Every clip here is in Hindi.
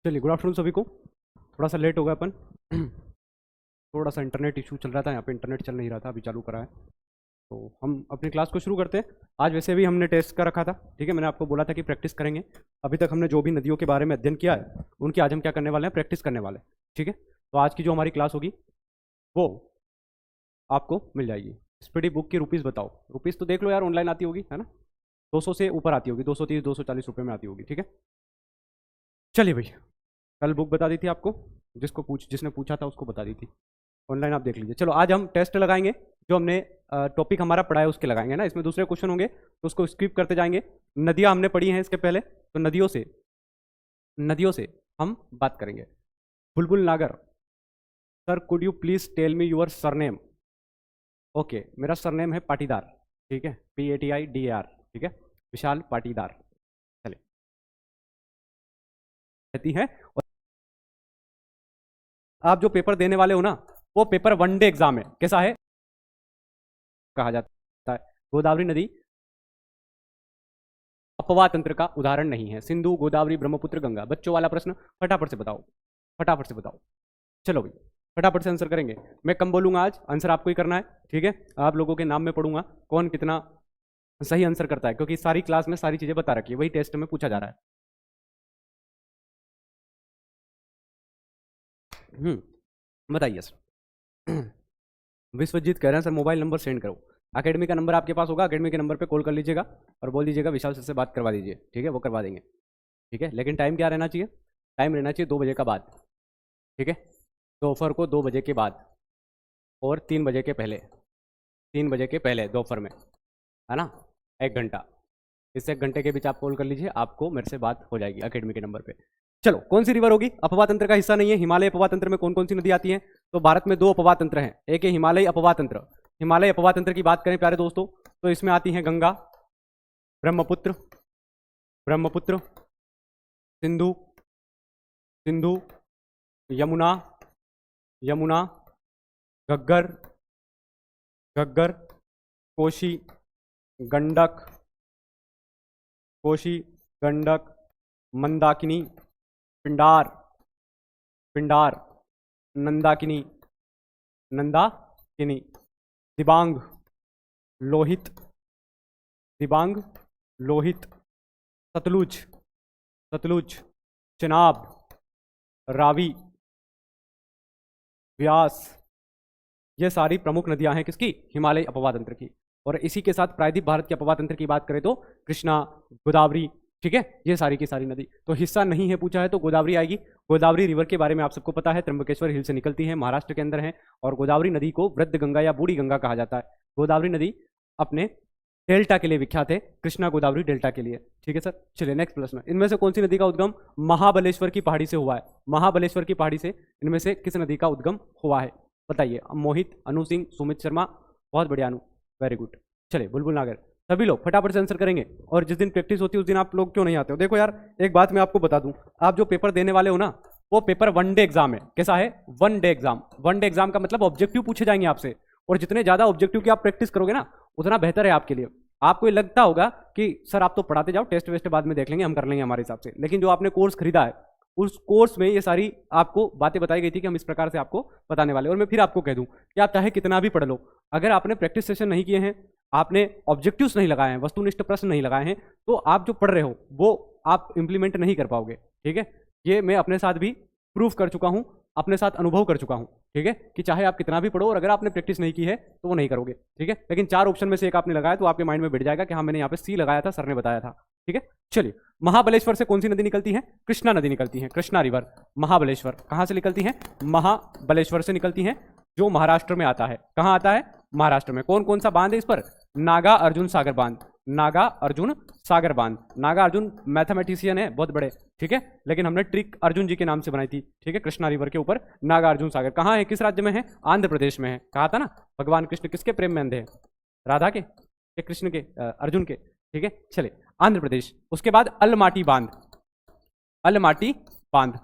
चलिए, गुड आफ्टरनून सभी को। थोड़ा सा लेट हो गया अपन। थोड़ा सा इंटरनेट इशू चल रहा था, यहाँ पे इंटरनेट चल नहीं रहा था, अभी चालू करा है। तो हम अपनी क्लास को शुरू करते हैं। आज वैसे भी हमने टेस्ट का रखा था, ठीक है। मैंने आपको बोला था कि प्रैक्टिस करेंगे। अभी तक हमने जो भी नदियों के बारे में अध्ययन किया है उनकी आज हम क्या करने वाले हैं, प्रैक्टिस करने वाले हैं, ठीक है। तो आज की जो हमारी क्लास होगी वो आपको मिल जाएगी। स्टडी बुक की रुपीज़ बताओ। रुपीज़ तो देख लो यार, ऑनलाइन आती होगी, है ना। 200 से ऊपर आती होगी, 230 240 रुपये में आती होगी, ठीक है। चलिए भाई, कल बुक बता दी थी आपको, जिसने पूछा था उसको बता दी थी, ऑनलाइन आप देख लीजिए। चलो, आज हम टेस्ट लगाएंगे, जो हमने टॉपिक हमारा पढ़ा है उसके लगाएंगे ना। इसमें दूसरे क्वेश्चन होंगे तो उसको स्किप करते जाएंगे। नदियाँ हमने पढ़ी हैं इसके पहले, तो नदियों से हम बात करेंगे। Bulbul Nagar, sir could you please tell me your surname. Okay, मेरा सरनेम है पाटीदार, ठीक है, PATIDAR, ठीक है, विशाल पाटीदार। चलिए, कहती है। आप जो पेपर देने वाले हो ना, वो पेपर वनडे एग्जाम है। कैसा है कहा जाता है। गोदावरी नदी अपवाह तंत्र का उदाहरण नहीं है। सिंधु, गोदावरी, ब्रह्मपुत्र, गंगा। बच्चों वाला प्रश्न, फटाफट से बताओ, फटाफट से बताओ। चलो भाई, फटाफट से आंसर करेंगे। मैं कम बोलूंगा आज, आंसर आपको ही करना है, ठीक है। आप लोगों के नाम में पढ़ूंगा कौन कितना सही आंसर करता है, क्योंकि सारी क्लास में सारी चीजें बता रखी है, वही टेस्ट में पूछा जा रहा है। बताइए सर। विश्वजीत कह रहे हैं सर मोबाइल नंबर सेंड करो। अकेडमी का नंबर आपके पास होगा, अकेडमी के नंबर पे कॉल कर लीजिएगा और बोल दीजिएगा विशाल सर से बात करवा दीजिए, ठीक है, वो करवा देंगे, ठीक है। लेकिन टाइम क्या रहना चाहिए, टाइम रहना चाहिए 2 बजे का बाद, ठीक है। दोपहर को 2 बजे के बाद और 3 बजे के पहले, 3 बजे के पहले दोपहर में, है ना, 1 घंटा। इससे 1 घंटे के बीच आप कॉल कर लीजिए, आपको मेरे से बात हो जाएगी अकेडमी के नंबर पे। चलो, कौन सी रिवर होगी, अपवाह तंत्र का हिस्सा नहीं है। हिमालय अपवाह तंत्र में कौन कौन सी नदी आती है, तो भारत में 2 अपवाह तंत्र हैं। एक है हिमालय अपवाह तंत्र। हिमालय अपवाह तंत्र की बात करें प्यारे दोस्तों, तो इसमें आती हैं गंगा, ब्रह्मपुत्र, सिंधु, यमुना, घग्गर, कोशी, गंडक, मंदाकिनी, पिंडार, नंदाकिनी, दिबांग, लोहित, सतलुज, चिनाब, रावी, व्यास। ये सारी प्रमुख नदियां हैं किसकी, हिमालय अपवाह तंत्र की। और इसी के साथ प्रायद्वीप भारत के अपवाह तंत्र की बात करें तो कृष्णा, गोदावरी, ठीक है, ये सारी की सारी नदी। तो हिस्सा नहीं है पूछा है तो गोदावरी आएगी। गोदावरी रिवर के बारे में आप सबको पता है, त्र्यंबकेश्वर हिल से निकलती है, महाराष्ट्र के अंदर है। और गोदावरी नदी को वृद्ध गंगा या बूढ़ी गंगा कहा जाता है। गोदावरी नदी अपने डेल्टा के लिए विख्यात है, कृष्णा गोदावरी डेल्टा के लिए, ठीक है सर। चलिए नेक्स्ट प्रश्न, इनमें से कौन सी नदी का उद्गम महाबलेश्वर की पहाड़ी से हुआ है। महाबलेश्वर की पहाड़ी से इनमें से किस नदी का उद्गम हुआ है, बताइए। मोहित, अनु सिंह, सुमित शर्मा, बहुत बढ़िया अनु, वेरी गुड। चलिए, बुलबुल नागर, सभी लोग फटाफट से आंसर करेंगे। और जिस दिन प्रैक्टिस होती है उस दिन आप लोग क्यों नहीं आते हो। देखो यार, एक बात मैं आपको बता दूं, आप जो पेपर देने वाले हो ना, वो पेपर वनडे एग्जाम है। कैसा है, वनडे एग्जाम। वनडे एग्जाम का मतलब ऑब्जेक्टिव पूछे जाएंगे आपसे, और जितने ज्यादा ऑब्जेक्टिव की आप प्रैक्टिस करोगे ना, उतना बेहतर है आपके लिए। आपको ये लगता होगा कि सर आप तो पढ़ाते जाओ, टेस्ट वेस्ट बाद में देख लेंगे, हम कर लेंगे हमारे हिसाब से, लेकिन जो आपने कोर्स खरीदा है उस कोर्स में ये सारी आपको बातें बताई गई थी कि हम इस प्रकार से आपको बताने वाले। और मैं फिर आपको कह दूं कि आप चाहे कितना भी पढ़ लो, अगर आपने प्रैक्टिस सेशन नहीं किए हैं, आपने ऑब्जेक्टिव्स नहीं लगाए हैं, वस्तुनिष्ठ प्रश्न नहीं लगाए हैं, तो आप जो पढ़ रहे हो वो आप इंप्लीमेंट नहीं कर पाओगे, ठीक है। ये मैं अपने साथ भी प्रूफ कर चुका हूं, अपने साथ अनुभव कर चुका हूं, ठीक है, कि चाहे आप कितना भी पढ़ो और अगर आपने प्रैक्टिस नहीं की है तो वो नहीं करोगे, ठीक है। लेकिन 4 ऑप्शन में से एक आपने लगाया तो आपके माइंड में बैठ जाएगा कि हाँ मैंने यहाँ पे सी लगाया था, सर ने बताया था, ठीक है। चलिए, महाबलेश्वर से कौन सी नदी निकलती है, कृष्णा नदी निकलती है, कृष्णा रिवर। महाबलेश्वर कहाँ से निकलती है, महाबलेश्वर से निकलती है, जो महाराष्ट्र में आता है। कहाँ आता है, महाराष्ट्र में। कौन कौन सा बांध है इस पर, नागा अर्जुन सागर बांध, नागा अर्जुन सागर बांध। नागा अर्जुन मैथमेटिशियन है बहुत बड़े, ठीक है, लेकिन हमने ट्रिक अर्जुन जी के नाम से बनाई थी, ठीक है। कृष्णा रिवर के ऊपर नागा अर्जुन सागर कहाँ है, किस राज्य में है, आंध्र प्रदेश में है। कहा था ना, भगवान कृष्ण किसके प्रेम में अंधे हैं, राधा के, कृष्ण के, अर्जुन के, ठीक है। चलिए, आंध्र प्रदेश। उसके बाद अलमाटी बांध, अलमाटी बांध,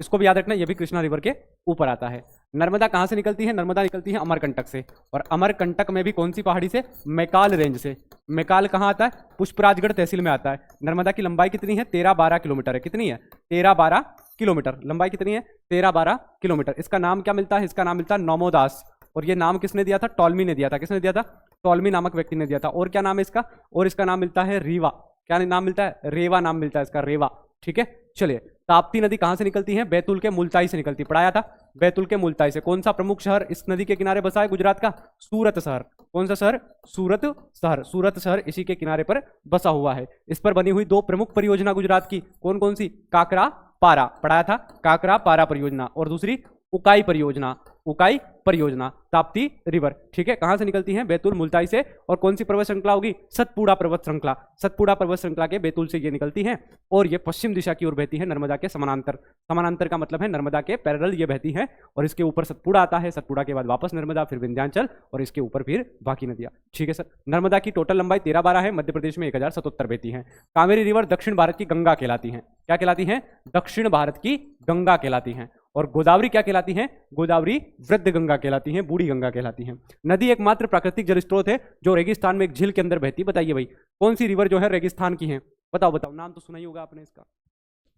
इसको भी याद रखना, ये भी कृष्णा रिवर के ऊपर आता है। नर्मदा कहाँ से निकलती है, नर्मदा निकलती है अमरकंटक से, और अमरकंटक में भी कौन सी पहाड़ी से, मैकाल रेंज से। मैकाल कहाँ आता है, पुष्पराजगढ़ तहसील में आता है। नर्मदा की लंबाई कितनी है, 13-12 किलोमीटर है। कितनी है, 13-12 किलोमीटर, लंबाई कितनी है 13-12 किलोमीटर। इसका नाम क्या मिलता है, इसका नाम मिलता है नौमोदास, और ये नाम किसने दिया था, टॉलमी ने दिया था। किसने दिया था, टॉलमी नामक व्यक्ति ने दिया था। और क्या नाम है इसका, और इसका नाम मिलता है रीवा। क्या नाम मिलता है, रेवा नाम मिलता है इसका, रेवा। ठीक है, चलिए ताप्ती नदी कहां से निकलती है, बैतूल के मुल्ताई से निकलती, पढ़ाया था, बैतूल के मुल्ताई से। कौन सा प्रमुख शहर इस नदी के किनारे बसा है गुजरात का, सूरत शहर। कौन सा शहर, सूरत शहर। सूरत शहर इसी के किनारे पर बसा हुआ है। इस पर बनी हुई 2 प्रमुख परियोजना गुजरात की, कौन कौन सी, काकरा पारा, पढ़ाया था, काकरा पारा परियोजना, और दूसरी उकाई परियोजना, उकाई परियोजना, ताप्ती रिवर। ठीक है, कहां से निकलती है, बैतूल मुल्ताई से। और कौन सी पर्वत श्रृंखला होगी, सतपुड़ा पर्वत श्रृंखला। सतपुड़ा पर्वत श्रृंखला के बैतूल से ये निकलती है, और ये पश्चिम दिशा की ओर बहती है, नर्मदा के समानांतर। समानांतर का मतलब है नर्मदा के पैरेलल ये बहती है, और इसके ऊपर सतपुड़ा आता है, सतपुड़ा के बाद वापस नर्मदा, फिर विंध्याचल, और इसके ऊपर फिर बाकी नदियां। ठीक है सर, नर्मदा की टोटल लंबाई 13-12 है, मध्य प्रदेश में 1077 बहती है। कावेरी रिवर दक्षिण भारत की गंगा कहलाती है। क्या कहलाती है, दक्षिण भारत की गंगा कहलाती है। और गोदावरी क्या कहलाती है, गोदावरी वृद्ध गंगा कहलाती है, बूढ़ी गंगा कहलाती है। नदी एकमात्र प्राकृतिक जल स्रोत है जो रेगिस्तान में एक झील के अंदर बहती है। बताइए भाई, कौन सी रिवर जो है रेगिस्तान की है, बताओ बताओ, नाम तो सुना ही होगा आपने इसका।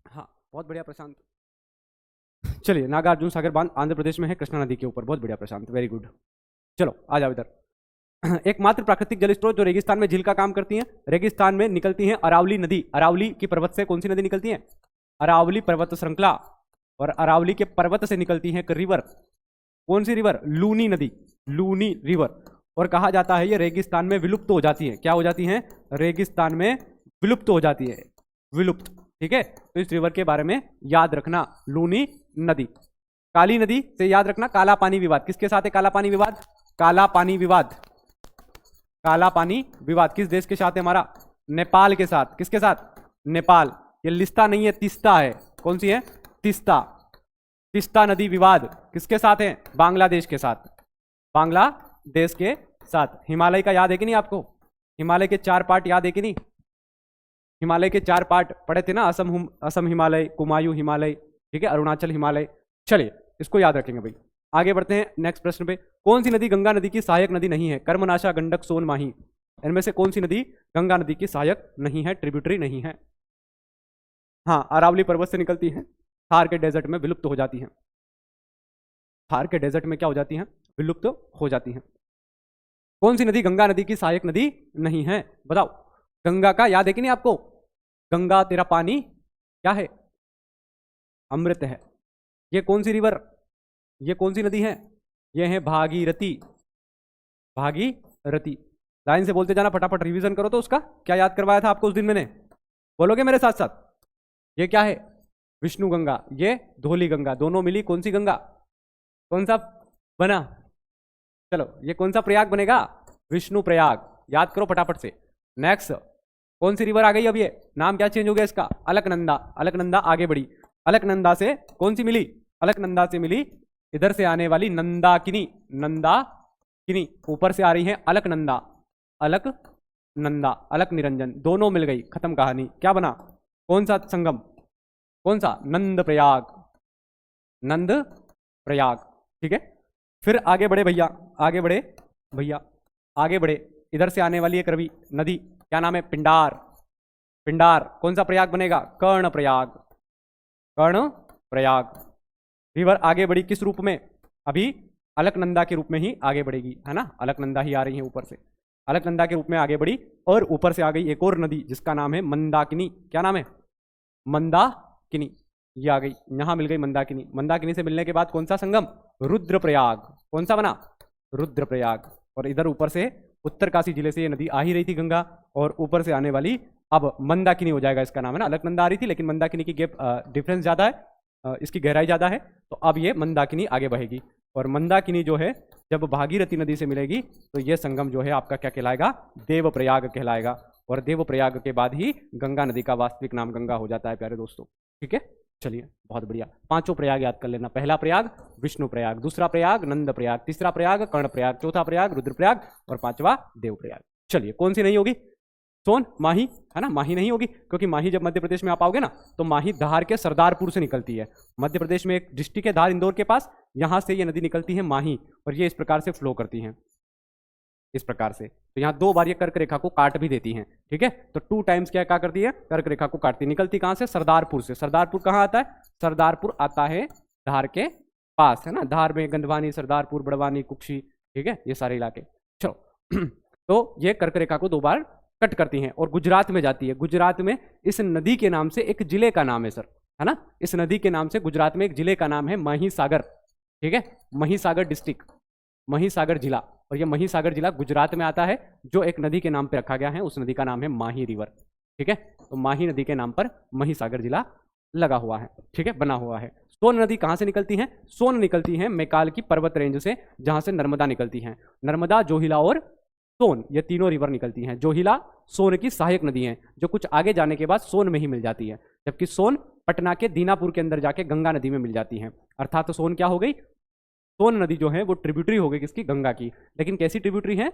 हाँ बहुत बढ़िया प्रशांत। चलिए, नागार्जुन सागर बांध आंध्र प्रदेश में है, कृष्णा नदी के ऊपर। बहुत बढ़िया प्रशांत, वेरी गुड। चलो आ जाओ इधर। एकमात्र प्राकृतिक जल स्रोत जो रेगिस्तान में झील का काम करती है, रेगिस्तान में निकलती है अरावली नदी। अरावली की पर्वत से कौन सी नदी निकलती है, अरावली पर्वत श्रृंखला। और अरावली के पर्वत से निकलती है एक रिवर, कौन सी रिवर, लूनी नदी, लूनी रिवर। और कहा जाता है ये रेगिस्तान में विलुप्त हो जाती है। क्या हो जाती है, रेगिस्तान में विलुप्त हो जाती है, विलुप्त। ठीक है, तो इस रिवर के बारे में याद रखना, लूनी नदी। काली नदी से याद रखना काला पानी विवाद। किसके साथ है काला पानी विवाद, काला पानी विवाद, काला पानी विवाद किस देश के साथ है हमारा, नेपाल के साथ। किसके साथ, नेपाल। ये लिस्ता नहीं है, तिस्ता है। कौन सी है, तिस्ता। तिस्ता नदी विवाद किसके साथ है, बांग्लादेश के साथ, बांग्लादेश के साथ। हिमालय का याद है कि नहीं आपको, हिमालय के 4 पार्ट याद है कि नहीं, हिमालय के 4 पार्ट पढ़े थे ना, असम हिमालय, कुमायूं हिमालय, ठीक है, अरुणाचल हिमालय। चलिए इसको याद रखेंगे भाई। आगे बढ़ते हैं नेक्स्ट प्रश्न पे। कौन सी नदी गंगा नदी की सहायक नदी नहीं है, कर्मनाशा, गंडक, सोन, माही। इनमें से कौन सी नदी गंगा नदी की सहायक नहीं है, ट्रिब्यूटरी नहीं है। हाँ, अरावली पर्वत से निकलती है, थार के डेजर्ट में विलुप्त हो जाती हैं, थार के डेजर्ट में क्या हो जाती हैं, विलुप्त हो जाती हैं। कौन सी नदी गंगा नदी की सहायक नदी नहीं है, बताओ। गंगा का याद है कि नहीं आपको, गंगा तेरा पानी क्या है, अमृत है। ये कौन सी रिवर, ये कौन सी नदी है, ये है भागीरथी, भागीरथी। लाइन से बोलते जाना, फटाफट रिवीजन करो। तो उसका क्या याद करवाया था आपको उस दिन मैंने, बोलोगे मेरे साथ साथ। ये क्या है, विष्णु गंगा, ये धौली गंगा, दोनों मिली कौन सी गंगा, कौन सा बना, चलो ये कौन सा प्रयाग बनेगा, विष्णु प्रयाग। याद करो फटाफट से। नेक्स्ट कौन सी रिवर आ गई, अब ये नाम क्या चेंज हो गया इसका, अलकनंदा। अलकनंदा आगे बढ़ी, अलकनंदा से कौन सी मिली, अलकनंदा से मिली इधर से आने वाली नंदाकिनी, नंदाकिनी। ऊपर से आ रही है अलकनंदा, अलकनंदा, अलक निरंजन, दोनों मिल गई, खत्म कहानी। क्या बना, कौन सा संगम, कौन सा, नंद प्रयाग, नंद प्रयाग। ठीक है, फिर आगे बढ़े भैया, आगे बढ़े भैया, आगे बढ़े। इधर से आने वाली एक रवि नदी, क्या नाम है, पिंडार, पिंडार। कौन सा प्रयाग बनेगा, कर्ण प्रयाग, कर्ण प्रयाग। रिवर आगे बढ़ी किस रूप में, अभी अलकनंदा के रूप में ही आगे बढ़ेगी, है ना, अलकनंदा ही आ रही है ऊपर से, अलकनंदा के रूप में आगे बढ़ी। और ऊपर से आ गई एक और नदी जिसका नाम है मंदाकिनी। क्या नाम है, मंदाकिनी, ये आ गई, यहां मिल गई मंदाकिनी। मंदाकिनी से मिलने के बाद कौन सा संगम, रुद्रप्रयाग। कौन सा बना, रुद्रप्रयाग। और इधर ऊपर से उत्तरकाशी जिले से ये नदी आ ही रही थी गंगा, और ऊपर से आने वाली अब मंदाकिनी हो जाएगा इसका नाम, है ना। अलकनंदा आ रही थी लेकिन मंदाकिनी की गैप डिफरेंस ज्यादा है, इसकी गहराई ज्यादा है, तो अब ये मंदाकिनी आगे बहेगी। और मंदाकिनी जो है जब भागीरथी नदी से मिलेगी तो ये संगम जो है आपका क्या कहलाएगा, देवप्रयाग कहलाएगा। और देवप्रयाग के बाद ही गंगा नदी का वास्तविक नाम गंगा हो जाता है प्यारे दोस्तों। ठीक है, चलिए बहुत बढ़िया। 5 प्रयाग याद कर लेना, पहला प्रयाग विष्णु प्रयाग, दूसरा प्रयाग नंद प्रयाग, तीसरा प्रयाग कर्ण प्रयाग, चौथा प्रयाग रुद्रप्रयाग, और 5वां देवप्रयाग। चलिए कौन सी नहीं होगी, सोन, माही, है ना, माही नहीं होगी, क्योंकि माही जब मध्य प्रदेश में आप आओगे ना तो माही धार के सरदारपुर से निकलती है। मध्य प्रदेश में एक डिस्ट्रिक्ट है धार, इंदौर के पास, यहां से ये नदी निकलती है माही, और ये इस प्रकार से फ्लो करती हैं, इस प्रकार से। तो यहाँ 2 बार ये कर्क रेखा को काट भी देती हैं, ठीक है। तो 2 टाइम्स क्या करती है, कर्क रेखा को काटती, निकलती कहाँ से, सरदारपुर से। सरदारपुर कहाँ आता है, सरदारपुर आता है धार के पास, है ना, धार में गंधवानी, सरदारपुर, बड़वानी, कुक्षी, ठीक है, ये सारे इलाके। चलो तो ये कर्क रेखा को 2 बार कट करती हैं और गुजरात में जाती है। गुजरात में इस नदी के नाम से एक जिले का नाम है सर, है ना, इस नदी के नाम से गुजरात में एक जिले का नाम है महिसागर, ठीक है, महिसागर डिस्ट्रिक्ट, महिसागर जिला। और ये महिसागर जिला गुजरात में आता है, जो एक नदी के नाम पे रखा गया है, उस नदी का नाम है माही रिवर, ठीक है। तो माही नदी के नाम पर महिसागर जिला लगा हुआ है, ठीक है, बना हुआ है। सोन नदी कहाँ से निकलती है, सोन निकलती है मैकाल की पर्वत रेंज से, जहां से नर्मदा निकलती है। नर्मदा, जोहिला और सोन, ये तीनों रिवर निकलती हैं। जोहिला सोन की सहायक नदी है, जो कुछ आगे जाने के बाद सोन में ही मिल जाती है, जबकि सोन पटना के दीनापुर के अंदर जाके गंगा नदी में मिल जाती है। अर्थात सोन क्या हो गई, सोन नदी जो है वो ट्रिब्यूटरी हो गई किसकी, गंगा की। लेकिन कैसी ट्रिब्यूटरी है,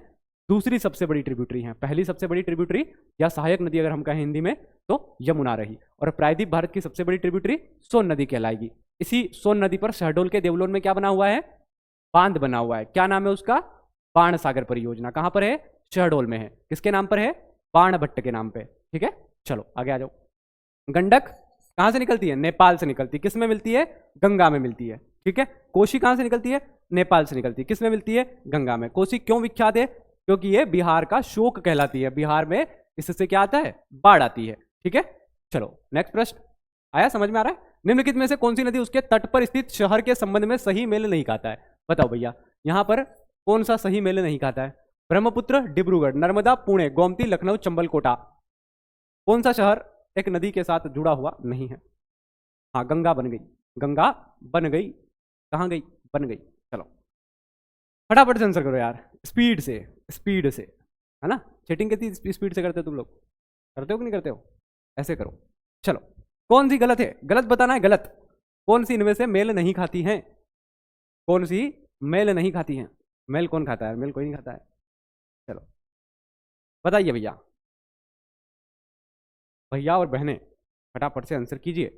दूसरी सबसे बड़ी ट्रिब्यूटरी है। पहली सबसे बड़ी ट्रिब्यूटरी या सहायक नदी अगर हम कहें हिंदी में तो यमुना रही, और प्रायद्वीप भारत की सबसे बड़ी ट्रिब्यूटरी सोन नदी कहलाएगी। इसी सोन नदी पर शहडोल के देवलोन में क्या बना हुआ है, बांध बना हुआ है। क्या नाम है उसका, बाण सागर परियोजना। कहां पर है, शहडोल में है। किसके नाम पर है, बाणभट्ट के नाम पे, ठीक है। चलो आगे आ जाओ। गंडक कहां से निकलती है, नेपाल से निकलती है। किस में मिलती है, गंगा में मिलती है, ठीक है। कोसी कहां से निकलती है, नेपाल से निकलती है। किस में मिलती है, गंगा में। कोसी क्यों विख्यात है, क्योंकि ये बिहार का शोक कहलाती है। बिहार में इससे क्या आता है, बाढ़ आती है, ठीक है। चलो नेक्स्ट प्रश्न आया, समझ में आ रहा है। निम्नलिखित में से कौन सी नदी उसके तट पर स्थित शहर के संबंध में सही मेल नहीं खाता है, बताओ भैया। यहां पर कौन सा सही मेल नहीं खाता है, ब्रह्मपुत्र, डिब्रूगढ़, नर्मदा, पुणे, गोमती, लखनऊ, चंबल, कोटा। कौन सा शहर एक नदी के साथ जुड़ा हुआ नहीं है। हाँ, गंगा बन गई, गंगा बन गई, कहां गई, बन गई। चलो फटाफट से आंसर करो यार, स्पीड से, स्पीड से, है ना। चीटिंग कितनी स्पीड से करते हो तुम लोग, करते हो कि नहीं करते हो, ऐसे करो। चलो कौन सी गलत है, गलत बताना है, गलत। कौन सी इनमें से मेल नहीं खाती है, कौन सी मेल नहीं खाती है। मेल कौन खाता है, मेल कोई नहीं खाता है। चलो बताइए भैया, भैया और बहनें फटाफट से आंसर कीजिए।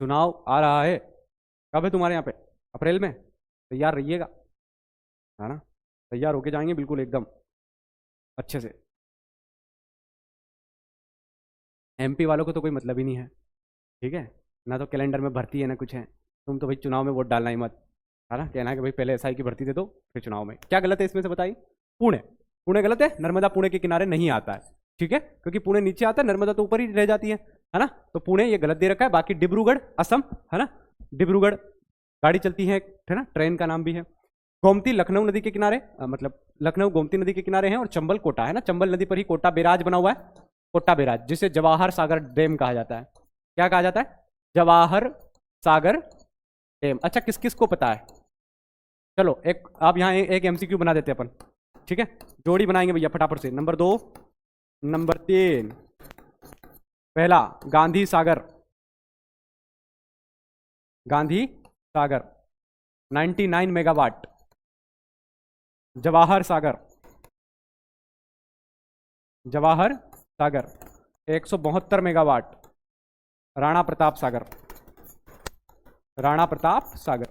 चुनाव आ रहा है, कब है तुम्हारे यहाँ पे, अप्रैल में। तैयार रहिएगा, है ना, तैयार होके जाएंगे बिल्कुल एकदम अच्छे से। एमपी वालों को तो कोई मतलब ही नहीं है, ठीक है ना, तो कैलेंडर में भर्ती है ना कुछ है। तुम तो भाई चुनाव में वोट डालना ही मत, है ना, कहना है कि भाई पहले एसआई की भर्ती दे दो फिर चुनाव में। क्या गलत है इसमें से बताइए। पुणे, पुणे गलत है, नर्मदा पुणे के किनारे नहीं आता है, ठीक है, क्योंकि पुणे नीचे आता है, नर्मदा तो ऊपर ही रह जाती है ना। तो पुणे ये गलत दे रखा है। बाकी डिब्रूगढ़ असम, है ना, डिब्रूगढ़ गाड़ी चलती है ना, ट्रेन का नाम भी है। गोमती लखनऊ नदी के किनारे, मतलब लखनऊ गोमती नदी के किनारे है। और चंबल कोटा, है ना, चंबल नदी पर ही कोटा बैराज बना हुआ है, कोटा बैराज, जिसे जवाहर सागर डैम कहा जाता है। क्या कहा जाता है, जवाहर सागर डैम। अच्छा किस किस को पता है, चलो एक आप यहाँ एक एमसीक्यू बना देते हैं अपन, ठीक है। जोड़ी बनाएंगे भैया फटाफट से। नंबर 2, नंबर 3, पहला Gandhi Sagar, Gandhi Sagar 99 megawatt. Jawahar Sagar, Jawahar Sagar 172 megawatt. Rana Pratap Sagar, Rana Pratap Sagar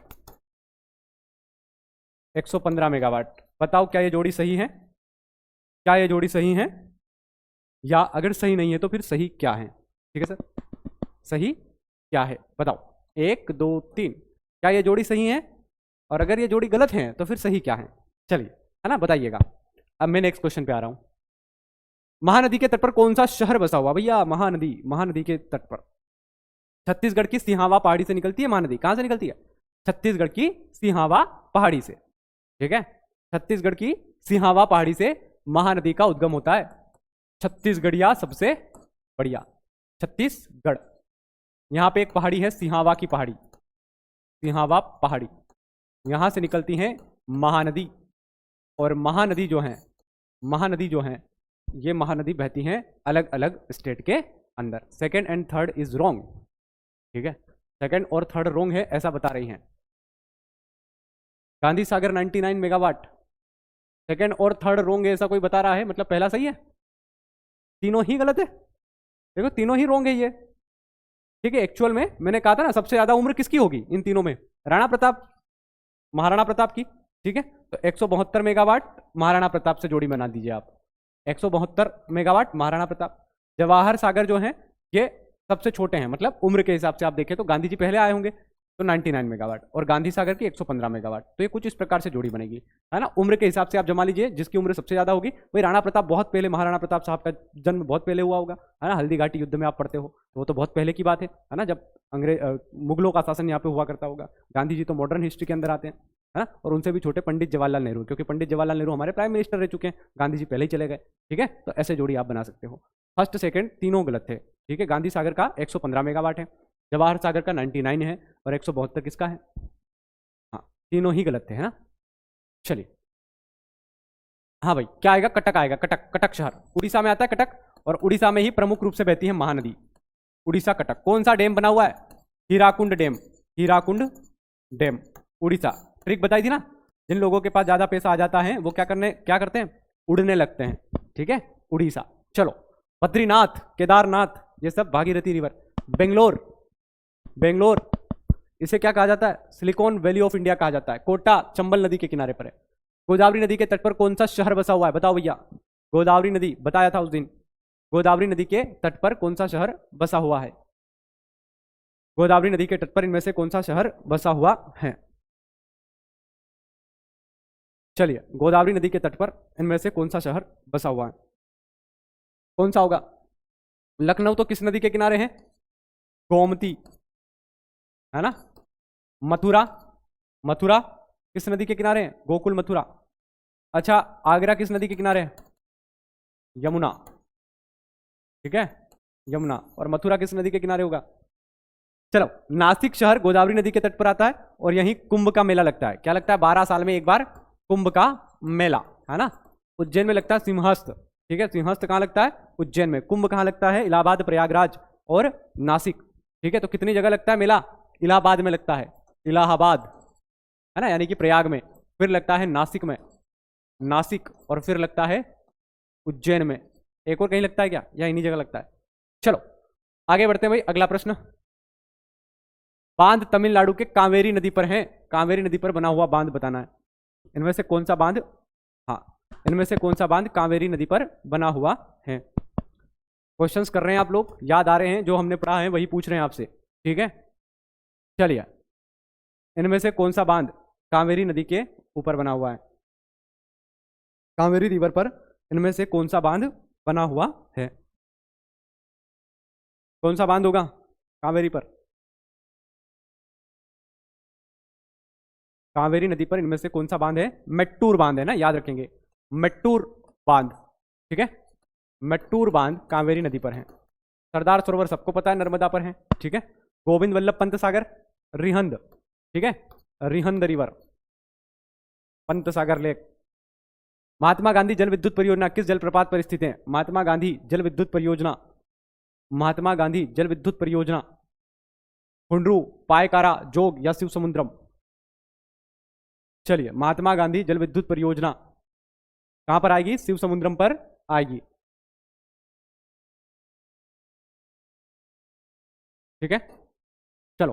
115 megawatt. बताओ क्या ये जोड़ी सही है, क्या ये जोड़ी सही है, या अगर सही नहीं है तो फिर सही क्या है, ठीक है सर, सही क्या है बताओ। 1 2 3, क्या ये जोड़ी सही है, और अगर ये जोड़ी गलत है तो फिर सही क्या है। चलिए, है ना, बताइएगा। अब मैं नेक्स्ट क्वेश्चन पे आ रहा हूं। महानदी के तट पर कौन सा शहर बसा हुआ भैया, महानदी, महानदी के तट पर। छत्तीसगढ़ की सिहावा पहाड़ी से निकलती है महानदी। कहां से निकलती है, छत्तीसगढ़ की सिहावा पहाड़ी से, ठीक है। छत्तीसगढ़ की सिहावा पहाड़ी से महानदी का उद्गम होता है। छत्तीसगढ़िया सबसे बढ़िया, छत्तीसगढ़। यहां पे एक पहाड़ी है सिहावा की पहाड़ी, सिहावा पहाड़ी, यहां से निकलती है महानदी। और महानदी जो है, महानदी जो है, ये महानदी बहती हैं अलग अलग स्टेट के अंदर। Second and third is wrong, ठीक है, सेकंड और थर्ड रॉन्ग है ऐसा बता रही हैं। गांधी सागर 99 मेगावाट, सेकंड और थर्ड रॉन्ग है ऐसा कोई बता रहा है, मतलब पहला सही है, तीनों ही गलत है। देखो तीनों ही रॉन्ग है ये, ठीक है। एक्चुअल में मैंने कहा था ना सबसे ज्यादा उम्र किसकी होगी इन तीनों में, राणा प्रताप, महाराणा प्रताप की, ठीक है, तो 172 मेगावाट महाराणा प्रताप से जोड़ी बना दीजिए आप। 172 मेगावाट महाराणा प्रताप। जवाहर सागर जो है ये सबसे छोटे हैं, मतलब उम्र के हिसाब से आप देखें तो गांधी जी पहले आए होंगे तो 99 मेगावाट, और गांधी सागर की 115 मेगावाट। तो ये कुछ इस प्रकार से जोड़ी बनेगी, है ना। उम्र के हिसाब से आप जमा लीजिए, जिसकी उम्र सबसे ज्यादा होगी वही राणा प्रताप। बहुत पहले महाराणा प्रताप साहब का जन्म बहुत पहले हुआ होगा, है ना। हल्दी घाटी युद्ध में आप पढ़ते हो तो वो तो बहुत पहले की बात है ना, जब मुगलों का शासन यहाँ पे हुआ करता होगा। गांधी जी तो मॉडर्न हिस्ट्री के अंदर आते हैं, है ना। और उनसे भी छोटे पंडित जवाहरलाल नेहरू, क्योंकि पंडित जवाहरलाल नेहरू हमारे प्राइम मिनिस्टर रह चुके हैं, गांधी जी पहले ही चले गए। ठीक है, तो ऐसे जोड़ी आप बना सकते हो। फर्स्ट सेकंड तीनों गलत थे। ठीक है, गांधी सागर का 115 मेगावाट है, जवाहर सागर का 99 है, और 172 किसका है? हाँ, तीनों ही गलत थे, है ना। चलिए, हाँ भाई, क्या आएगा? कटक आएगा। कटक, कटक शहर उड़ीसा में आता है कटक, और उड़ीसा में ही प्रमुख रूप से बहती है महानदी। उड़ीसा कटक। कौन सा डैम बना हुआ है? Hirakud dam. Hirakud dam, Orissa. Trick बताई थी ना, जिन लोगों के पास ज्यादा पैसा आ जाता है वो क्या करते हैं? उड़ने लगते हैं। ठीक है, उड़ीसा। चलो, बद्रीनाथ, केदारनाथ, ये सब भागीरथी रिवर। बेंगलोर, बेंगलोर इसे क्या कहा जाता है? सिलिकॉन वैली ऑफ इंडिया कहा जाता है। कोटा चंबल नदी के किनारे पर है। गोदावरी नदी के तट पर कौन सा शहर बसा हुआ है? बताओ भैया। गोदावरी नदी, बताया था उस दिन। गोदावरी नदी के तट पर कौन सा शहर बसा हुआ है? गोदावरी नदी के तट पर इनमें से कौन सा शहर बसा हुआ है? चलिए, गोदावरी नदी के तट पर इनमें से कौन सा शहर बसा हुआ है? कौन सा होगा? लखनऊ तो किस नदी के किनारे है? गोमती, है ना। मथुरा, मथुरा किस नदी के किनारे है? गोकुल मथुरा। अच्छा, आगरा किस नदी के किनारे है? यमुना। ठीक है, यमुना। और मथुरा किस नदी के किनारे होगा? चलो, नासिक शहर गोदावरी नदी के तट पर आता है, और यहीं कुंभ का मेला लगता है। क्या लगता है? 12 साल में एक बार कुंभ का मेला, है ना। उज्जैन में लगता है सिंहस्थ। ठीक है, सिंहस्थ कहाँ लगता है? उज्जैन में। कुंभ कहाँ लगता है? इलाहाबाद, प्रयागराज और नासिक। ठीक है, तो कितनी जगह लगता है मेला? इलाहाबाद में लगता है, इलाहाबाद, है ना, यानी कि प्रयाग में। फिर लगता है नासिक में, नासिक, और फिर लगता है उज्जैन में। एक और कहीं लगता है क्या, या इन्हीं जगह लगता है? चलो आगे बढ़ते हैं भाई। अगला प्रश्न, बांध तमिलनाडु के कावेरी नदी पर है। कावेरी नदी पर बना हुआ बांध बताना है। इनमें से कौन सा बांध, हाँ, इनमें से कौन सा बांध कावेरी नदी पर बना हुआ है? क्वेश्चंस कर रहे हैं आप लोग, याद आ रहे हैं? जो हमने पढ़ा है वही पूछ रहे हैं आपसे। ठीक है, चलिए, इनमें से कौन सा बांध कावेरी नदी के ऊपर बना हुआ है? कावेरी रिवर पर इनमें से कौन सा बांध बना हुआ है? कौन सा बांध होगा कावेरी पर? कावेरी नदी पर इनमें से कौन सा बांध है? मेट्टूर बांध है ना, याद रखेंगे, मेट्टूर बांध। ठीक है, मेट्टूर बांध कावेरी नदी पर है। सरदार सरोवर सबको पता है, नर्मदा पर है। ठीक है, गोविंद वल्लभ पंत सागर, रिहंद। ठीक है, रिहंद रिवर, पंत सागर लेक। महात्मा गांधी जल विद्युत परियोजना किस जलप्रपात पर स्थित है? महात्मा गांधी जल विद्युत परियोजना, महात्मा गांधी जल विद्युत परियोजना, हुंड्रू, पायकारा, जोग या शिव समुद्रम? चलिए, महात्मा गांधी जल विद्युत परियोजना कहां पर आएगी? शिव समुद्रम पर आएगी। ठीक है, चलो,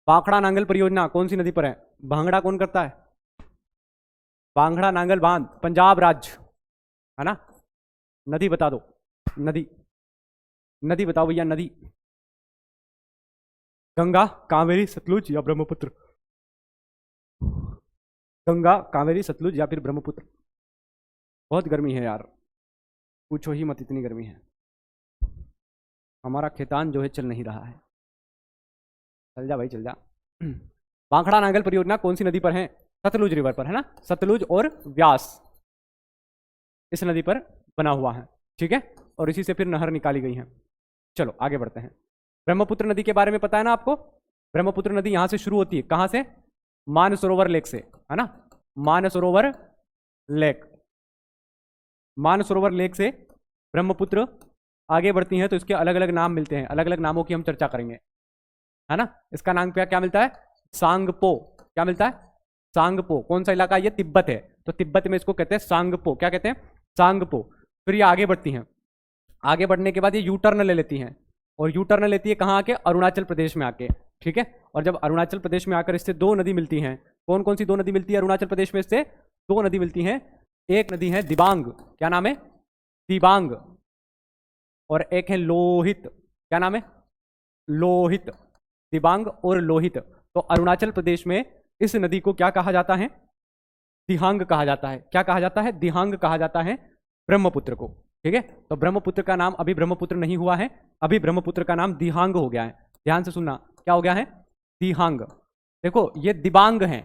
भाखड़ा नांगल परियोजना कौन सी नदी पर है? भांगड़ा कौन करता है? भांगड़ा नांगल बांध पंजाब राज्य, है ना। नदी बता दो, नदी, नदी बताओ भैया, नदी। गंगा, कावेरी, सतलुज या ब्रह्मपुत्र? गंगा, कावेरी, सतलुज या फिर ब्रह्मपुत्र? बहुत गर्मी है यार, पूछो ही मत, इतनी गर्मी है। हमारा खेतान जो है चल नहीं रहा है। चल जा भाई, चल जा। भाखड़ा नांगल परियोजना कौन सी नदी पर है? सतलुज रिवर पर, है ना। सतलुज और व्यास इस नदी पर बना हुआ है। ठीक है, और इसी से फिर नहर निकाली गई है। चलो आगे बढ़ते हैं। ब्रह्मपुत्र नदी के बारे में पता है ना आपको? ब्रह्मपुत्र नदी यहां से शुरू होती है, कहां से? मानसरोवर लेक से, है ना। मानसरोवर लेक, मानसरोवर लेक से ब्रह्मपुत्र आगे बढ़ती हैं तो इसके अलग अलग नाम मिलते हैं, अलग अलग नामों की हम चर्चा करेंगे, है ना। इसका नाम क्या क्या मिलता है? सांगपो। क्या मिलता है? सांगपो। कौन सा इलाका? ये तिब्बत है, तो तिब्बत में इसको कहते हैं सांगपो। क्या कहते हैं? सांगपो। फिर ये आगे बढ़ती हैं, आगे बढ़ने के बाद ये यू टर्न ले लेती हैं, और यू टर्न लेती है कहाँ आके? अरुणाचल प्रदेश में आके। ठीक है, और जब अरुणाचल प्रदेश में आकर इससे दो नदी मिलती हैं, कौन कौन सी दो नदी मिलती है अरुणाचल प्रदेश में? इससे दो नदी मिलती हैं। एक नदी है दिबांग, क्या नाम है? दिबांग। और एक है लोहित, क्या नाम है? लोहित। दिबांग और लोहित। तो अरुणाचल प्रदेश में इस नदी को क्या कहा जाता है? दिहांग कहा जाता है। क्या कहा जाता है? दिहांग कहा जाता है ब्रह्मपुत्र को। ठीक है, तो ब्रह्मपुत्र का नाम अभी ब्रह्मपुत्र नहीं हुआ है, अभी ब्रह्मपुत्र का नाम दिहांग हो गया है। ध्यान से सुनना, क्या हो गया है? दिहांग। देखो ये दिबांग है,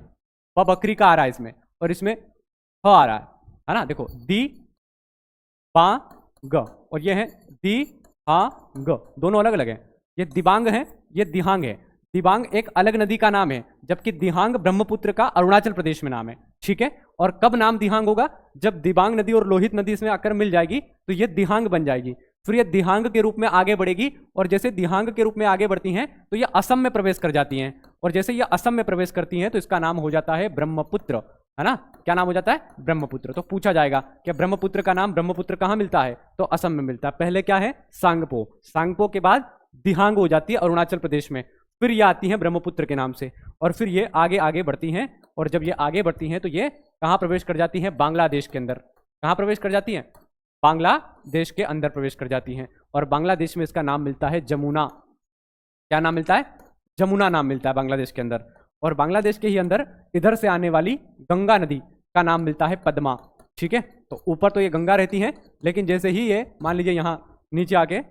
व बकरी का आ रहा है इसमें, और इसमें ह आ रहा है ना। देखो दी बा ग, और ये है दी हा ग, दोनों अलग अलग है। ये दिबांग है, ये दिहांग है। दिबांग एक अलग नदी का नाम है, जबकि दिहांग ब्रह्मपुत्र का अरुणाचल प्रदेश में नाम है। ठीक है, और कब नाम दिहांग होगा? जब दिबांग नदी और लोहित नदी इसमें आकर मिल जाएगी तो ये दिहांग बन जाएगी। फिर ये दिहांग के रूप में आगे बढ़ेगी, और जैसे दिहांग के रूप में आगे बढ़ती हैं तो ये असम में प्रवेश कर जाती हैं, और जैसे ये असम में प्रवेश करती हैं तो इसका नाम हो जाता है ब्रह्मपुत्र, है ना। क्या नाम हो जाता है? ब्रह्मपुत्र। तो पूछा जाएगा कि ब्रह्मपुत्र का नाम ब्रह्मपुत्र कहाँ मिलता है? तो असम में मिलता है। पहले क्या है? सांगपो। सांगपो के बाद दिहांग हो जाती है अरुणाचल प्रदेश में, फिर ये आती हैं ब्रह्मपुत्र के नाम से, और फिर ये आगे आगे बढ़ती हैं, और जब ये आगे बढ़ती हैं तो ये कहाँ प्रवेश कर जाती हैं? बांग्लादेश के अंदर। कहाँ प्रवेश कर जाती हैं? बांग्लादेश के अंदर प्रवेश कर जाती हैं, और बांग्लादेश में इसका नाम मिलता है जमुना। क्या नाम मिलता है? जमुना नाम मिलता है बांग्लादेश के अंदर। और बांग्लादेश के ही अंदर इधर से आने वाली गंगा नदी का नाम मिलता है पद्मा। ठीक है, तो ऊपर तो ये गंगा रहती है, लेकिन जैसे ही ये मान लीजिए यहाँ नीचे आके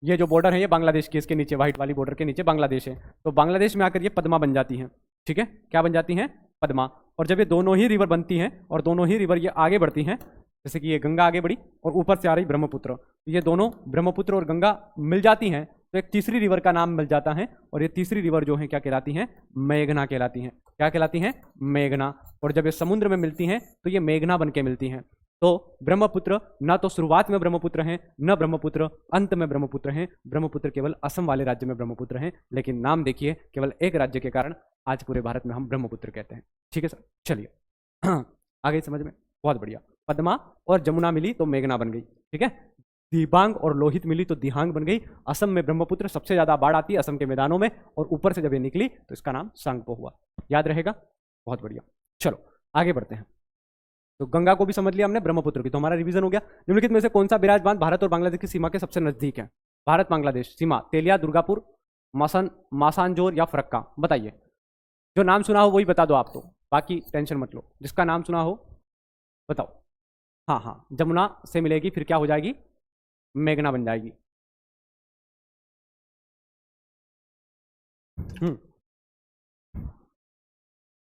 ये जो बॉर्डर है ये बांग्लादेश की, इसके नीचे व्हाइट वाली बॉर्डर के नीचे बांग्लादेश है, तो बांग्लादेश में आकर ये पद्मा बन जाती हैं। ठीक है, क्या बन जाती हैं? पद्मा। और जब ये दोनों ही रिवर बनती हैं और दोनों ही रिवर ये आगे बढ़ती हैं, जैसे कि ये गंगा आगे बढ़ी और ऊपर से आ रही ब्रह्मपुत्र, ये दोनों ब्रह्मपुत्र और गंगा मिल जाती हैं तो एक तीसरी रिवर का नाम मिल जाता है, और ये तीसरी रिवर जो है क्या कहलाती हैं? मेघना कहलाती हैं। क्या कहलाती हैं? मेघना। और जब ये समुद्र में मिलती हैं तो ये मेघना बन के मिलती हैं। तो ब्रह्मपुत्र न तो शुरुआत में ब्रह्मपुत्र हैं, न ब्रह्मपुत्र अंत में ब्रह्मपुत्र हैं। ब्रह्मपुत्र केवल असम वाले राज्य में ब्रह्मपुत्र हैं, लेकिन नाम देखिए केवल एक राज्य के कारण आज पूरे भारत में हम ब्रह्मपुत्र कहते हैं। ठीक है सर, चलिए आगे समझ में। बहुत बढ़िया। पद्मा और जमुना मिली तो मेघना बन गई। ठीक है, दिबांग और लोहित मिली तो दिहांग बन गई। असम में ब्रह्मपुत्र सबसे ज्यादा बाढ़ आती है असम के मैदानों में, और ऊपर से जब ये निकली तो इसका नाम सांगपो हुआ। याद रहेगा? बहुत बढ़िया। चलो आगे बढ़ते हैं। तो गंगा को भी समझ लिया हमने, ब्रह्मपुत्र की तो हमारा रिवीजन हो गया। निम्नलिखित में से कौन सा बिराज बांध भारत और बांग्लादेश की सीमा के सबसे नजदीक है? भारत बांग्लादेश सीमा, तेलिया, दुर्गापुर, मासांजोर या फरक्का? बताइए। जो नाम सुना हो वही बता दो आप, तो बाकी टेंशन मत लो। जिसका नाम सुना हो बताओ। हाँ हाँ, जमुना से मिलेगी फिर क्या हो जाएगी? मेघना बन जाएगी।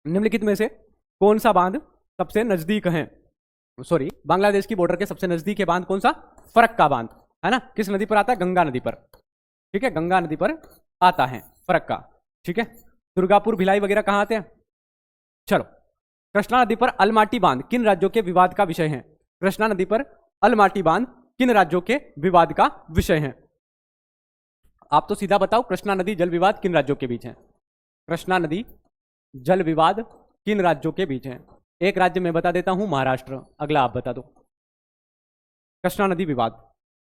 निम्नलिखित में से कौन सा बांध सबसे नजदीक है? सॉरी, बांग्लादेश की बॉर्डर के सबसे नजदीक है बांध कौन सा? फरक्का बांध, है ना। किस नदी पर आता है? गंगा नदी पर। ठीक है, गंगा नदी पर आता है फरक्का। ठीक है, दुर्गापुर, भिलाई वगैरह कहाँ आते हैं? चलो, कृष्णा नदी पर अलमाटी बांध किन राज्यों के विवाद का विषय है? कृष्णा नदी पर अलमाटी बांध किन राज्यों के विवाद का विषय है? आप तो सीधा बताओ, कृष्णा नदी जल विवाद किन राज्यों के बीच है? कृष्णा नदी जल विवाद किन राज्यों के बीच है? एक राज्य में बता देता हूं, महाराष्ट्र। अगला आप बता दो। कृष्णा नदी विवाद,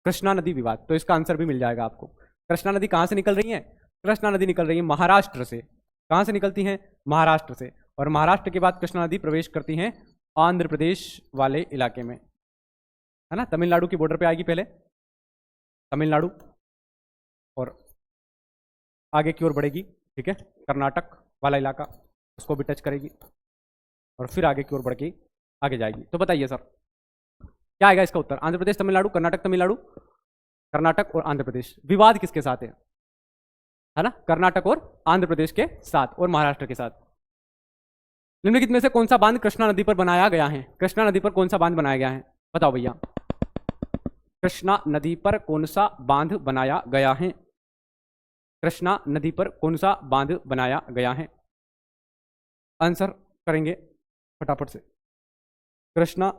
कृष्णा नदी विवाद, तो इसका आंसर भी मिल जाएगा आपको। कृष्णा नदी कहां से निकल रही है? कृष्णा नदी निकल रही है महाराष्ट्र से। कहां से निकलती है? महाराष्ट्र से। और महाराष्ट्र के बाद कृष्णा नदी प्रवेश करती है आंध्र प्रदेश वाले इलाके में, है ना। तमिलनाडु की बॉर्डर पे आएगी पहले, तमिलनाडु, और आगे की ओर बढ़ेगी। ठीक है, कर्नाटक वाला इलाका उसको भी टच करेगी, और फिर आगे की ओर बढ़ के आगे जाएगी। तो बताइए सर क्या आएगा इसका उत्तर? आंध्र प्रदेश, तमिलनाडु, कर्नाटक, तमिलनाडु, कर्नाटक और आंध्र प्रदेश। विवाद किसके साथ है ना? कर्नाटक और आंध्र प्रदेश के साथ, और महाराष्ट्र के साथ। निम्नलिखित में से कौन सा बांध कृष्णा नदी पर बनाया गया है? कृष्णा नदी पर कौन सा बांध बनाया गया है? बताओ भैया। कृष्णा नदी पर कौन सा बांध बनाया गया है? कृष्णा नदी पर कौन सा बांध बनाया गया है? आंसर करेंगे फटाफट से। कृष्णा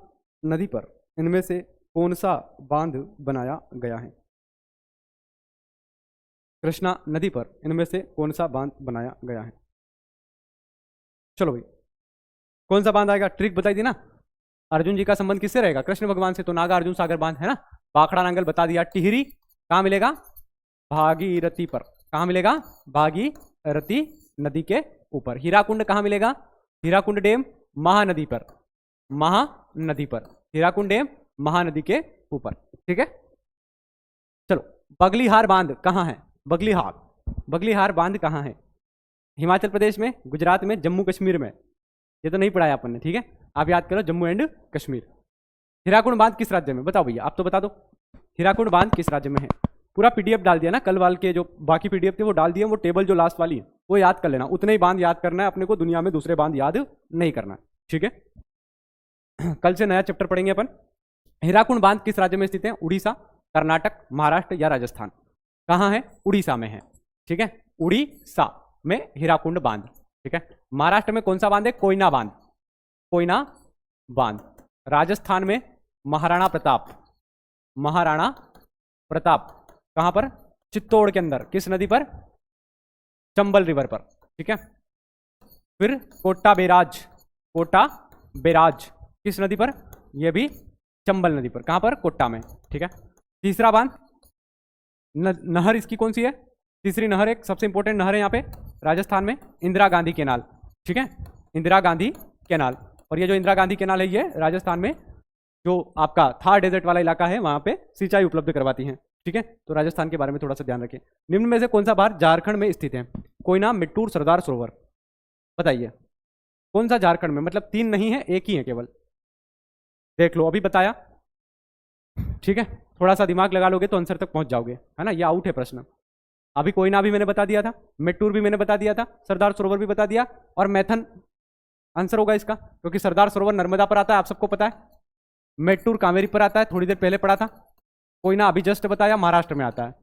नदी पर इनमें से कौन सा बांध बनाया गया है? कृष्णा नदी पर इनमें से कौन सा बांध बनाया गया है? चलो भाई, कौन सा बांध आएगा? ट्रिक बताई दी ना। अर्जुन जी का संबंध किससे रहेगा? कृष्ण भगवान से, तो नागा अर्जुन सागर बांध, है ना। भाखड़ा नांगल बता दिया। टिहरी कहां मिलेगा? भागीरथी पर। कहां मिलेगा? भागीरथी नदी के ऊपर। हीराकुंड कहाँ मिलेगा? हीराकुंड डैम महानदी पर, महानदी पर, हीराकुंड डैम महानदी के ऊपर। ठीक है, चलो बगलीहार बांध कहाँ है? बगलीहार, बगलीहार बांध कहाँ है? हिमाचल प्रदेश में, गुजरात में, जम्मू कश्मीर में। ये तो नहीं पढ़ाया अपन ने, ठीक है, आप याद करो, जम्मू एंड कश्मीर। हीराकुंड बांध किस राज्य में? बताओ भैया, आप तो बता दो, हीराकुंड बांध किस राज्य में है? पूरा पीडीएफ डाल दिया ना, कल वाल के जो बाकी पीडीएफ थे वो डाल दिए, वो टेबल जो लास्ट वाली है वो याद कर लेना, उतने ही बांध याद करना है अपने को, दुनिया में दूसरे बांध याद नहीं करना, ठीक है। कल से नया चैप्टर पढ़ेंगे अपन। हीराकुंड बांध किस राज्य में स्थित है? उड़ीसा, कर्नाटक, महाराष्ट्र या राजस्थान? कहाँ है? उड़ीसा में है, ठीक है, उड़ीसा में हीराकुंड बांध, ठीक है। महाराष्ट्र में कौन सा बांध है? कोयना बांध, कोयना बांध। राजस्थान में महाराणा प्रताप, महाराणा प्रताप कहां पर? चित्तौड़ के अंदर। किस नदी पर? चंबल रिवर पर, ठीक है। फिर कोटा बैराज, कोटा बैराज किस नदी पर? यह भी चंबल नदी पर। कहां पर? कोटा में, ठीक है। तीसरा बांध, नहर इसकी कौन सी है? तीसरी नहर, एक सबसे इंपॉर्टेंट नहर है यहाँ पे राजस्थान में, इंदिरा गांधी कैनाल, ठीक है, इंदिरा गांधी कैनाल। और ये जो इंदिरा गांधी कैनाल है ये राजस्थान में जो आपका थार डेजर्ट वाला इलाका है वहां पे सिंचाई उपलब्ध करवाती है, ठीक है। तो राजस्थान के बारे में थोड़ा सा ध्यान रखें। निम्न में से कौन सा बांध झारखंड में स्थित है? कोयना, मिट्टूर, सरदार सरोवर। बताइए कौन सा झारखंड में? मतलब तीन नहीं है, एक ही है केवल, देख लो, अभी बताया, ठीक है। थोड़ा सा दिमाग लगा लोगे तो आंसर तक पहुंच जाओगे, है ना। ये आउट है प्रश्न। अभी कोयना भी मैंने बता दिया था, मिट्टूर भी मैंने बता दिया था, सरदार सरोवर भी बता दिया, और मैथन आंसर होगा इसका, क्योंकि सरदार सरोवर नर्मदा पर आता है, आप सबको पता है। मेट्टूर कावेरी पर आता है, थोड़ी देर पहले पढ़ा था। कोयना अभी जस्ट बताया, महाराष्ट्र में आता है।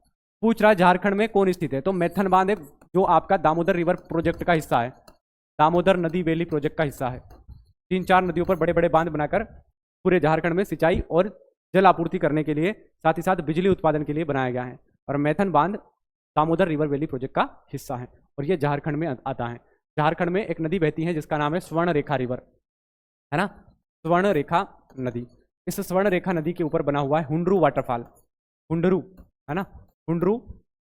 पूछ रहा है झारखंड में कौन स्थित है, तो मैथन बांध है जो आपका दामोदर रिवर प्रोजेक्ट का हिस्सा है, दामोदर नदी वैली प्रोजेक्ट का हिस्सा है। 3-4 नदियों पर बड़े बड़े बांध बनाकर पूरे झारखंड में सिंचाई और जल आपूर्ति करने के लिए, साथ ही साथ बिजली उत्पादन के लिए बनाया गया है। और मैथन बांध दामोदर रिवर वैली प्रोजेक्ट का हिस्सा है, और ये झारखंड में आता है। झारखंड में एक नदी बहती है जिसका नाम है स्वर्ण रेखा रिवर, है ना, स्वर्ण रेखा नदी। इस स्वर्ण रेखा नदी के ऊपर बना हुआ है हुंडरू वाटरफॉल, हुंडरू, है ना, हुंडरू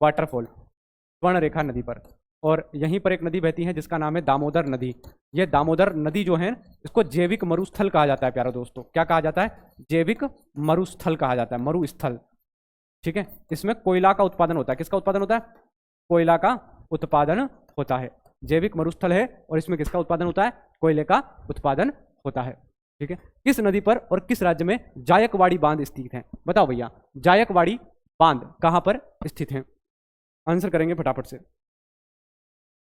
वाटरफॉल स्वर्ण रेखा नदी पर। और यहीं पर एक नदी बहती है जिसका नाम है दामोदर नदी। ये दामोदर नदी जो है इसको जैविक मरुस्थल कहा जाता है प्यारे दोस्तों। क्या कहा जाता है? जैविक मरुस्थल कहा जाता है, मरुस्थल, ठीक है। इसमें कोयला का उत्पादन होता है। किसका उत्पादन होता है? कोयला का उत्पादन होता है। जैविक मरुस्थल है और इसमें किसका उत्पादन होता है? कोयले का उत्पादन होता है, ठीक है। किस नदी पर और किस राज्य में जायकवाड़ी बांध स्थित है? बताओ भैया, जायकवाड़ी बांध कहां पर स्थित है? आंसर करेंगे फटाफट से।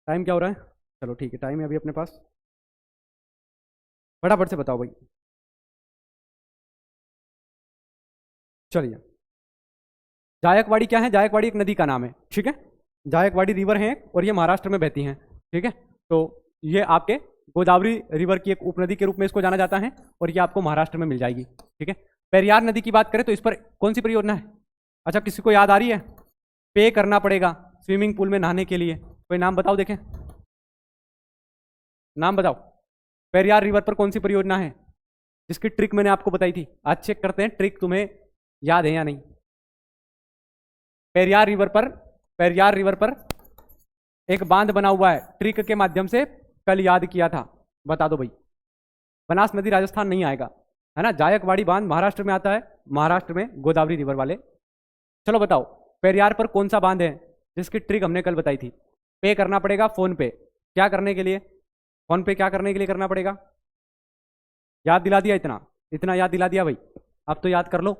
टाइम क्या हो रहा है? चलो ठीक है, टाइम है अभी अपने पास, फटाफट से बताओ भाई। चलिए, जायकवाड़ी क्या है? जायकवाड़ी एक नदी का नाम है, ठीक है। जायकवाड़ी रिवर है और ये महाराष्ट्र में बहती हैं, ठीक है। तो ये आपके गोदावरी रिवर की एक उपनदी के रूप में इसको जाना जाता है और ये आपको महाराष्ट्र में मिल जाएगी, ठीक है। पेरियार नदी की बात करें तो इस पर कौन सी परियोजना है? अच्छा, किसी को याद आ रही है? पे करना पड़ेगा स्विमिंग पूल में नहाने के लिए, कोई नाम बताओ, देखें नाम बताओ। पेरियार रिवर पर कौन सी परियोजना है जिसकी ट्रिक मैंने आपको बताई थी? आज चेक करते हैं ट्रिक तुम्हें याद है या नहीं। पेरियार रिवर पर एक बांध बना हुआ है, ट्रिक के माध्यम से कल याद किया था, बता दो भाई। बनास नदी राजस्थान नहीं आएगा, है ना। जायकवाड़ी बांध महाराष्ट्र में आता है, महाराष्ट्र में गोदावरी रिवर वाले। चलो बताओ, पेरियार पर कौन सा बांध है जिसकी ट्रिक हमने कल बताई थी? पे करना पड़ेगा फोन पे, क्या करने के लिए? फोन पे क्या करने के लिए करना पड़ेगा? याद दिला दिया, इतना याद दिला दिया भाई, अब तो याद कर लो।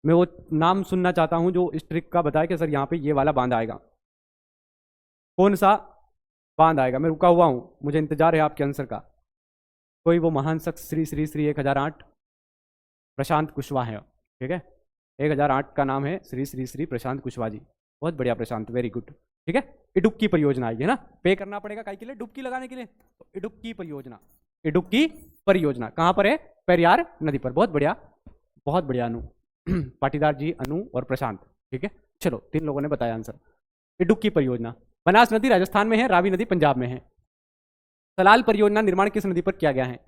मैं वो नाम सुनना चाहता हूं जो इस ट्रिक का बताए कि सर यहाँ पे ये वाला बांध आएगा। कौन सा बांध आएगा? मैं रुका हुआ हूं, मुझे इंतजार है आपके आंसर का। कोई वो महान शख्स श्री श्री श्री 1008 प्रशांत कुशवाहा है, ठीक है। 1008 का नाम है श्री श्री श्री प्रशांत कुशवाहा जी। बहुत बढ़िया प्रशांत, वेरी गुड, ठीक है। इडुक्की परियोजना आएगी, है ना। पे करना पड़ेगा काय के लिए? डुबकी लगाने के लिए। तो इडुक्की परियोजना, इडुक्की परियोजना कहां पर है? पेरियार नदी पर। बहुत बढ़िया, बहुत बढ़िया अनु पाटीदार जी, अनु और प्रशांत, ठीक है। चलो, 3 लोगों ने बताया आंसर। इडुक्की परियोजना बनास नदी राजस्थान में है, रावी नदी पंजाब में है। सलाल परियोजना निर्माण किस नदी पर किया गया है?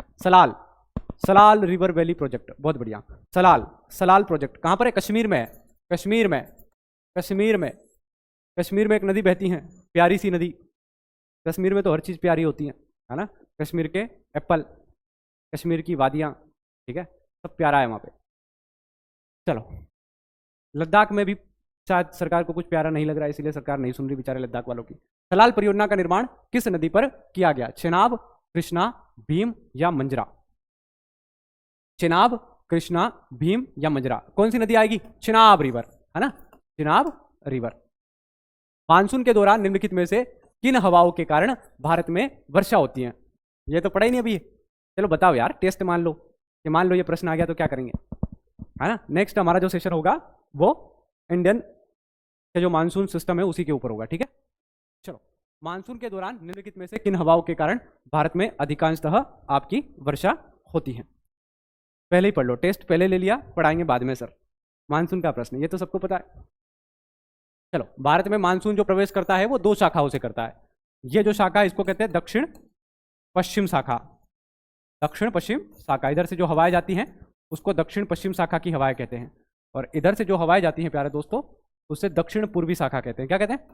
सलाल रिवर वैली प्रोजेक्ट, बहुत बढ़िया। सलाल प्रोजेक्ट कहां पर है? कश्मीर में है, कश्मीर में एक नदी बहती है, प्यारी सी नदी, कश्मीर में तो हर चीज़ प्यारी होती है ना। कश्मीर के एप्पल, कश्मीर की वादियाँ, ठीक है, सब प्यारा है वहाँ पे। चलो, लद्दाख में भी शायद सरकार को कुछ प्यारा नहीं लग रहा है, इसीलिए सरकार नहीं सुन रही बेचारे लद्दाख वालों की। सलाल परियोजना का निर्माण किस नदी पर किया गया? चेनाब, कृष्णा, भीम या मंजरा? चेनाब, कृष्णा, भीम या मंजरा, कौन सी नदी आएगी? चेनाब रिवर, है ना, चेनाब रिवर। मानसून के दौरान निम्नलिखित में से किन हवाओं के कारण भारत में वर्षा होती है? ये तो पढ़ा ही नहीं अभी। चलो बताओ यार, टेस्ट मान लो कि मान लो ये प्रश्न आ गया तो क्या करेंगे, है ना। नेक्स्ट हमारा जो सेशन होगा वो इंडियन के जो मानसून सिस्टम है उसी के ऊपर होगा, ठीक है। चलो, मानसून के दौरान निम्नलिखित में से किन हवाओं के कारण भारत में अधिकांशतः आपकी वर्षा होती है? पहले ही पढ़ लो, टेस्ट पहले ले लिया, पढ़ाएंगे बाद में सर। मानसून का प्रश्न ये तो सबको पता है। चलो, भारत में मानसून जो प्रवेश करता है वो दो शाखाओं से करता है। ये जो शाखा है इसको कहते हैं दक्षिण पश्चिम शाखा। दक्षिण पश्चिम शाखा, इधर से जो हवाएं जाती हैं उसको दक्षिण पश्चिम शाखा की हवाएं कहते हैं, और इधर से जो हवाएं जाती हैं प्यारे दोस्तों उससे दक्षिण पूर्वी शाखा कहते हैं। क्या कहते हैं?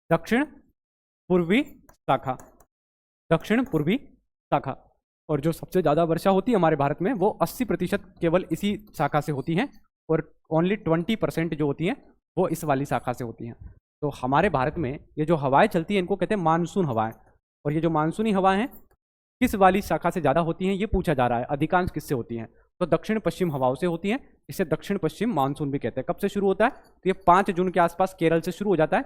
दक्षिण पूर्वी शाखा, दक्षिण पूर्वी शाखा। और जो सबसे ज़्यादा वर्षा होती है हमारे भारत में वो 80% केवल इसी शाखा से होती हैं, और ओनली 20% जो होती हैं वो इस वाली शाखा से होती हैं। तो हमारे भारत में ये जो हवाएं चलती हैं इनको कहते हैं मानसून हवाएं, और ये जो मानसूनी हवाएं हैं किस वाली शाखा से ज़्यादा होती हैं ये पूछा जा रहा है, अधिकांश किससे होती हैं? तो दक्षिण पश्चिम हवाओं से होती हैं। इसे दक्षिण पश्चिम मानसून भी कहते हैं। कब से शुरू होता है? तो ये 5 जून के आसपास केरल से शुरू हो जाता है,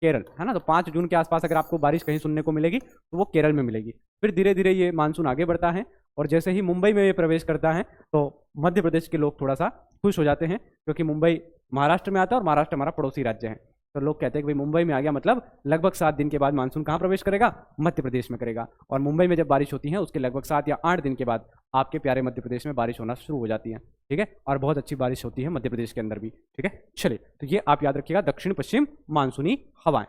केरल, है ना। तो 5 जून के आसपास अगर आपको बारिश कहीं सुनने को मिलेगी तो वो केरल में मिलेगी। फिर धीरे धीरे ये मानसून आगे बढ़ता है, और जैसे ही मुंबई में ये प्रवेश करता है तो मध्य प्रदेश के लोग थोड़ा सा खुश हो जाते हैं, क्योंकि मुंबई महाराष्ट्र में आता है और महाराष्ट्र हमारा पड़ोसी राज्य है। तो लोग कहते हैं कि भाई मुंबई में आ गया, मतलब लगभग 7 दिन के बाद मानसून कहाँ प्रवेश करेगा? मध्य प्रदेश में करेगा। और मुंबई में जब बारिश होती है उसके लगभग 7 या 8 दिन के बाद आपके प्यारे मध्य प्रदेश में बारिश होना शुरू हो जाती है, ठीक है। और बहुत अच्छी बारिश होती है मध्य प्रदेश के अंदर भी, ठीक है। चलिए, तो ये आप याद रखिएगा, दक्षिण पश्चिम मानसूनी हवाएं।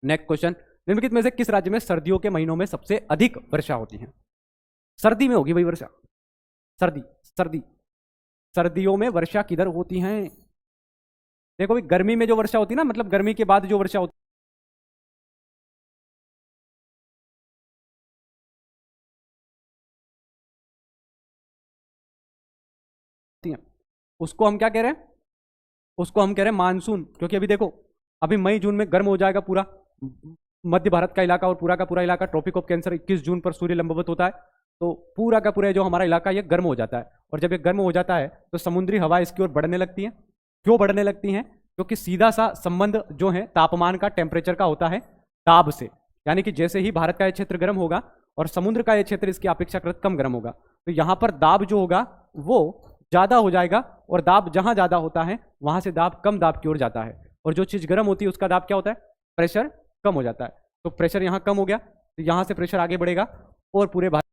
नेक्स्ट क्वेश्चन, निम्नलिखित में से किस राज्य में सर्दियों के महीनों में सबसे अधिक वर्षा होती है? सर्दी में होगी भाई वर्षा, सर्दी, सर्दी, सर्दियों में वर्षा किधर होती है? देखो भाई, गर्मी में जो वर्षा होती है ना, मतलब गर्मी के बाद जो वर्षा होती है उसको हम क्या कह रहे हैं? उसको हम कह रहे हैं मानसून। क्योंकि अभी देखो, अभी मई जून में गर्म हो जाएगा पूरा मध्य भारत का इलाका, और पूरा का पूरा इलाका ट्रॉपिक ऑफ कैंसर 21 जून पर सूर्य लंबवत होता है, तो पूरा का पूरा जो हमारा इलाका ये गर्म हो जाता है। और जब ये गर्म हो जाता है तो समुद्री हवा इसकी ओर बढ़ने लगती है। क्यों बढ़ने लगती हैं? क्योंकि सीधा सा संबंध जो है तापमान का, टेम्परेचर का होता है दाब से। यानी कि जैसे ही भारत का ये क्षेत्र गर्म होगा और समुद्र का ये क्षेत्र इसकी अपेक्षाकृत कम गर्म होगा, तो यहाँ पर दाब जो होगा वो ज़्यादा हो जाएगा, और दाब जहाँ ज़्यादा होता है वहाँ से दाब कम दाब की ओर जाता है। और जो चीज़ गर्म होती है उसका दाब क्या होता है? प्रेशर कम हो जाता है। तो प्रेशर यहाँ कम हो गया, तो यहाँ से प्रेशर आगे बढ़ेगा और पूरे भारत